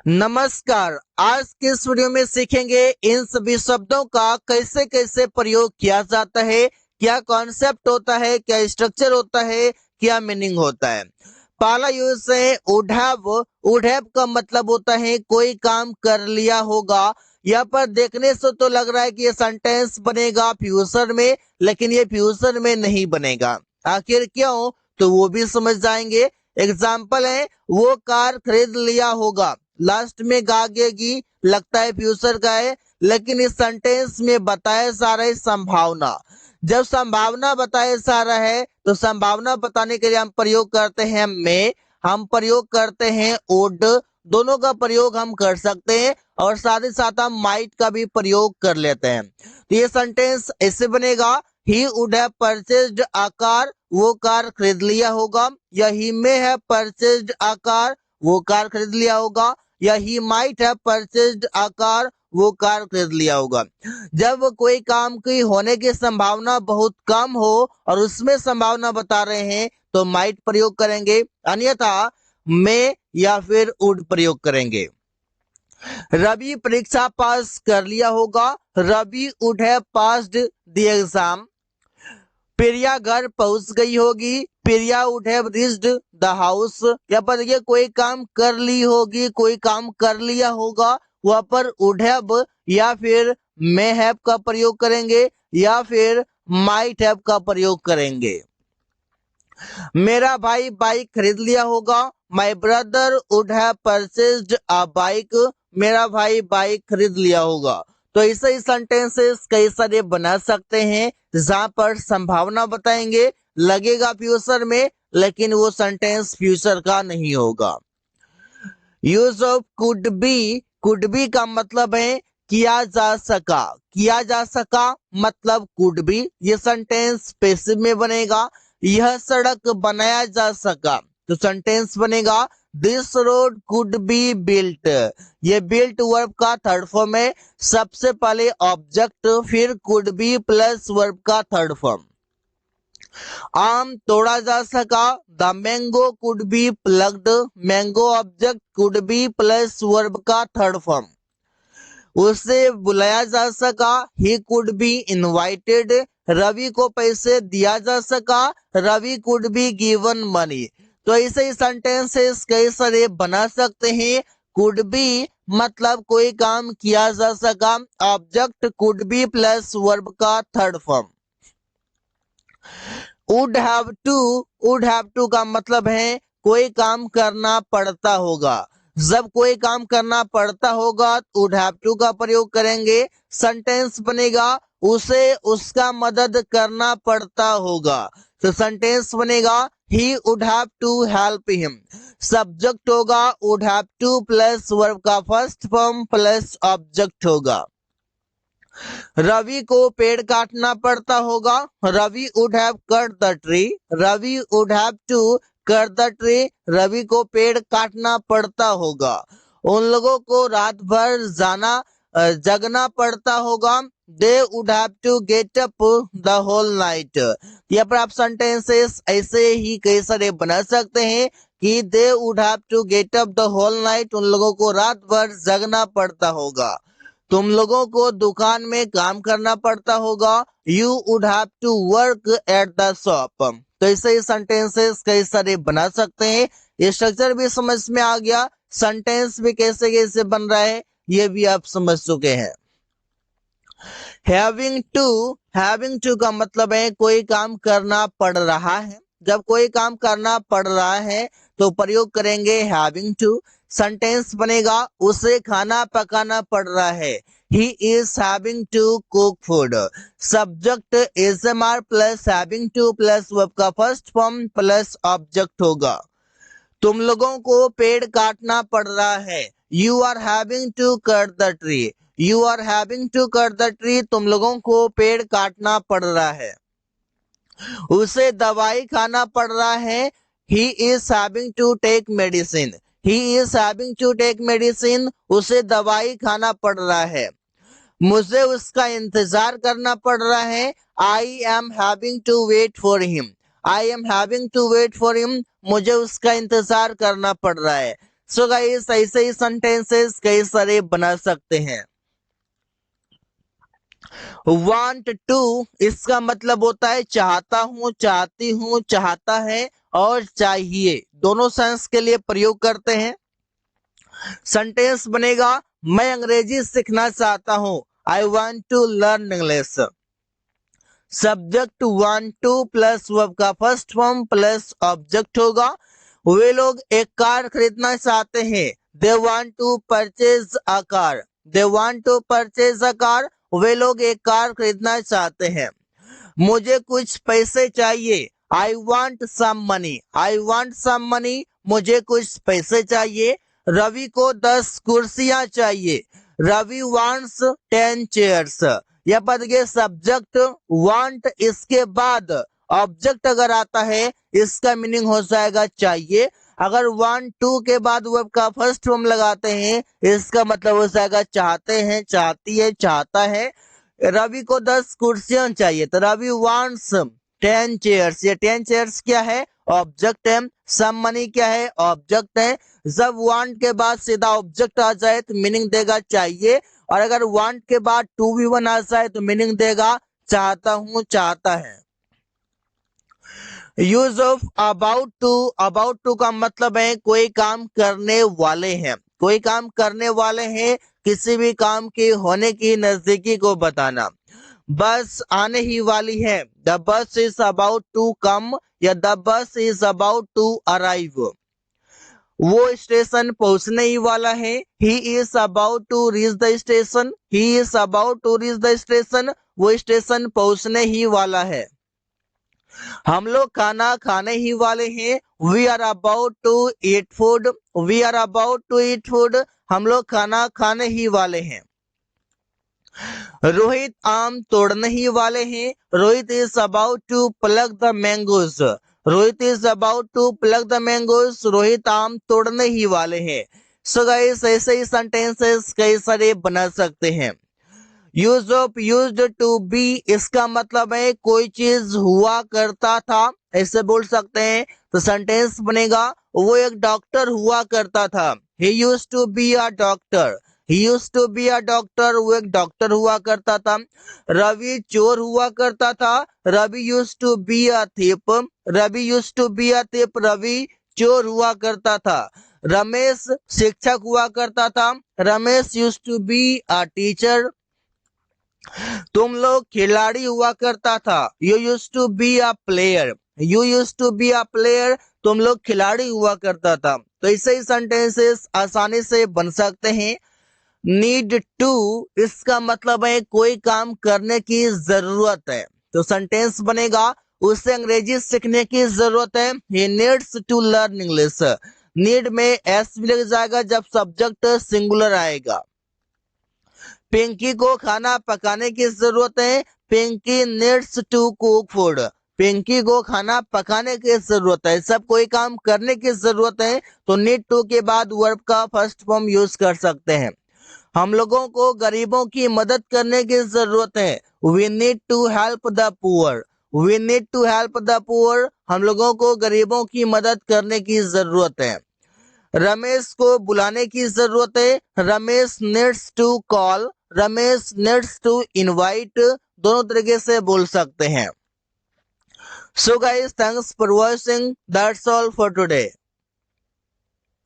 नमस्कार। आज के इस वीडियो में सीखेंगे इन सभी शब्दों का कैसे कैसे प्रयोग किया जाता है, क्या कॉन्सेप्ट होता है, क्या स्ट्रक्चर होता है, क्या मीनिंग होता है। पहला यूज है वुड हैव। वुड हैव का मतलब होता है कोई काम कर लिया होगा। यहाँ पर देखने से तो लग रहा है कि ये सेंटेंस बनेगा फ्यूचर में, लेकिन ये फ्यूचर में नहीं बनेगा। आखिर क्यों, तो वो भी समझ जाएंगे। एग्जाम्पल है वो कार खरीद लिया होगा। लास्ट में गागेगी, लगता है फ्यूचर का है, लेकिन इस सेंटेंस में बताया जा रहा है संभावना। जब संभावना बताया जा रहा है तो संभावना बताने के लिए हम प्रयोग करते हैं में, हम प्रयोग करते हैं वुड। दोनों का प्रयोग हम कर सकते हैं और साथ ही साथ हम माइट का भी प्रयोग कर लेते हैं। तो ये सेंटेंस ऐसे बनेगा, he would have purchased a car, वो कार खरीद लिया होगा। या he may have purchased a car, वो कार खरीद लिया होगा। या he might have purchased a car, वो कार खरीद लिया होगा। जब कोई काम की होने की संभावना बहुत कम हो और उसमें संभावना बता रहे हैं तो माइट प्रयोग करेंगे, अन्यथा में या फिर वुड प्रयोग करेंगे। रवि परीक्षा पास कर लिया होगा। Ravi would have passed the exam. Priya घर पहुंच गई होगी। Priya would have reached the house. यहाँ पर देखिए कोई काम कर ली होगी, कोई काम कर लिया होगा, वहां पर वुड हैव या फिर मे हैव का प्रयोग करेंगे या फिर माइट हैव का प्रयोग करेंगे। मेरा भाई बाइक खरीद लिया होगा। My brother would have purchased a bike. मेरा भाई बाइक खरीद लिया होगा। तो ऐसे ही सेंटेंसेस कई सारे बना सकते हैं जहां पर संभावना बताएंगे, लगेगा फ्यूचर में, लेकिन वो सेंटेंस फ्यूचर का नहीं होगा। यूज ऑफ कुड बी का मतलब है किया जा सका। किया जा सका मतलब कुड बी, ये सेंटेंस पैसिव में बनेगा। यह सड़क बनाया जा सका, तो सेंटेंस बनेगा this road could be built. ये बिल्ट वर्ब का थर्ड फॉर्म है। सबसे पहले ऑब्जेक्ट, फिर कुड बी प्लस वर्ब का थर्ड फॉर्म। आम तोड़ा जा सका, the mango could be plugged. Mango object could be plus verb का थर्ड फॉर्म। उसे बुलाया जा सका, he could be invited. Ravi को पैसे दिया जा सका, Ravi could be given money. तो ऐसे ही सेंटेंसेस कई सारे बना सकते हैं। कुड बी मतलब कोई काम किया जा सका, object could be plus verb का third form. Would have to का मतलब है कोई काम करना पड़ता होगा। जब कोई काम करना पड़ता होगा तो वुड हैव टू का प्रयोग करेंगे। सेंटेंस बनेगा उसे उसका मदद करना पड़ता होगा, तो सेंटेंस बनेगा he would have to help him. Subject होगा would have to plus verb का फर्स्ट फॉर्म प्लस ऑब्जेक्ट होगा। रवि को पेड़ काटना पड़ता होगा, Ravi would have cut the tree. Ravi would have to cut the tree, Ravi को पेड़ काटना पड़ता होगा। उन लोगों को रात भर जगना पड़ता होगा, they would have to get up the whole night. यहाँ पर आप सेंटेंसेस ऐसे ही कई सारे बना सकते हैं कि they would have to get up the whole night, उन लोगों को रात भर जगना पड़ता होगा। तुम लोगों को दुकान में काम करना पड़ता होगा, you would have to work at the shop. तो ऐसे ही सेंटेंसेस कई सारे बना सकते हैं। ये स्ट्रक्चर भी समझ में आ गया, सेंटेंस भी कैसे कैसे बन रहा है ये भी आप समझ चुके हैं। हैविंग टू का मतलब है कोई काम करना पड़ रहा है। जब कोई काम करना पड़ रहा है तो प्रयोग करेंगे हैविंग टू। सेंटेंस बनेगा उसे खाना पकाना पड़ रहा है, he is having to cook food. Subject is am are plus having to plus verb का फर्स्ट फॉर्म प्लस ऑब्जेक्ट होगा। तुम लोगों को पेड़ काटना पड़ रहा है, you are having to cut the tree. You are having to cut the tree, तुम लोगों को पेड़ काटना पड़ रहा है। उसे दवाई खाना पड़ रहा है, he is having to take medicine. He is having to take medicine, उसे दवाई खाना पड़ रहा है। मुझे उसका इंतजार करना पड़ रहा है, I am having to wait for him. I am having to wait for him, मुझे उसका इंतजार करना पड़ रहा है। सो गाइस ऐसे ही सेंटेंसेस कई सारे बना सकते हैं। वांट टू इसका मतलब होता है चाहता हूँ, चाहती हूँ, चाहता है और चाहिए, दोनों सेंस के लिए प्रयोग करते हैं। सेंटेंस बनेगा मैं अंग्रेजी सीखना चाहता हूँ, I want to learn English. Subject want to plus verb का फर्स्ट फॉर्म प्लस ऑब्जेक्ट होगा। वे लोग एक कार खरीदना चाहते हैं, they want to purchase a car. They want to purchase a car, वे लोग एक कार खरीदना चाहते हैं। मुझे कुछ पैसे चाहिए, I want some money. I want some money, मुझे कुछ पैसे चाहिए। रवि को 10 कुर्सियां चाहिए, रवि वांट्स 10 चेयर्स। यह पद के सब्जेक्ट वांट, इसके बाद ऑब्जेक्ट अगर आता है इसका मीनिंग हो जाएगा चाहिए। अगर वांट टू के बाद वर्ब का फर्स्ट फॉर्म लगाते हैं इसका मतलब हो जाएगा चाहते हैं, चाहती है, चाहता है। रवि को 10 कुर्सियां चाहिए तो रवि वांट्स 10 चेयर्स। ये 10 चेयर्स क्या है? ऑब्जेक्ट है। सम मनी क्या है? ऑब्जेक्ट है। जब वांट के बाद सीधा ऑब्जेक्ट आ जाए तो मीनिंग देगा चाहिए, और अगर वांट के बाद टू भी वन आ जाए तो मीनिंग देगा चाहता हूं, चाहता है। यूज ऑफ अबाउट टू का मतलब है कोई काम करने वाले हैं, कोई काम करने वाले हैं, किसी भी काम के होने की नजदीकी को बताना। बस आने ही वाली है, the bus is about to come, या the bus is about to arrive. वो स्टेशन पहुंचने ही वाला है, he is about to reach the station. He is about to reach the station, वो स्टेशन पहुंचने ही वाला है। हम लोग खाना खाने ही वाले हैं, we are about to eat food. We are about to eat food, हम लोग खाना खाने ही वाले हैं। रोहित आम तोड़ने ही वाले हैं, Rohit is about to plug the mangoes. Rohit is about to plug the mangoes, Rohit आम तोड़ने ही वाले हैं। सो गाइस ऐसे ही सेंटेंसेस कई सारे बना सकते हैं। Use of used to be इसका मतलब है कोई चीज हुआ करता था, ऐसे बोल सकते हैं। तो सेंटेंस बनेगा वो एक डॉक्टर हुआ करता था, he used to be a doctor. He used to be a doctor, वो एक डॉक्टर हुआ करता था। रवि चोर हुआ करता था, Ravi used to be a thief. Ravi used to be a thief, Ravi चोर हुआ करता था। रमेश शिक्षक हुआ करता था, Ramesh used to be a teacher. तुम लोग खिलाड़ी हुआ करता था, you use to be a player. You use to be a player, तुम लोग खिलाड़ी हुआ करता था। तो ऐसे ही सेंटेंसेस आसानी से बन सकते हैं। नीड टू इसका मतलब है कोई काम करने की जरूरत है, तो सेंटेंस बनेगा उसे अंग्रेजी सीखने की जरूरत है, he needs to learn English. Need में एस भी लग जाएगा जब सब्जेक्ट सिंगुलर आएगा। पिंकी को खाना पकाने की जरूरत है, Pinky needs to cook food. Pinky को खाना पकाने की जरूरत है, सब कोई काम करने की जरूरत है, तो नीड टू के बाद वर्ब का फर्स्ट फॉर्म यूज कर सकते हैं। हम लोगों को गरीबों की मदद करने की जरूरत है, we need to help the poor. We need to help the poor, हम लोगों को गरीबों की मदद करने की जरूरत है। रमेश को बुलाने की जरूरत है, Ramesh needs to call. Ramesh needs to invite, दोनों तरीके से बोल सकते हैं। So guys thanks for watching, that's all for today.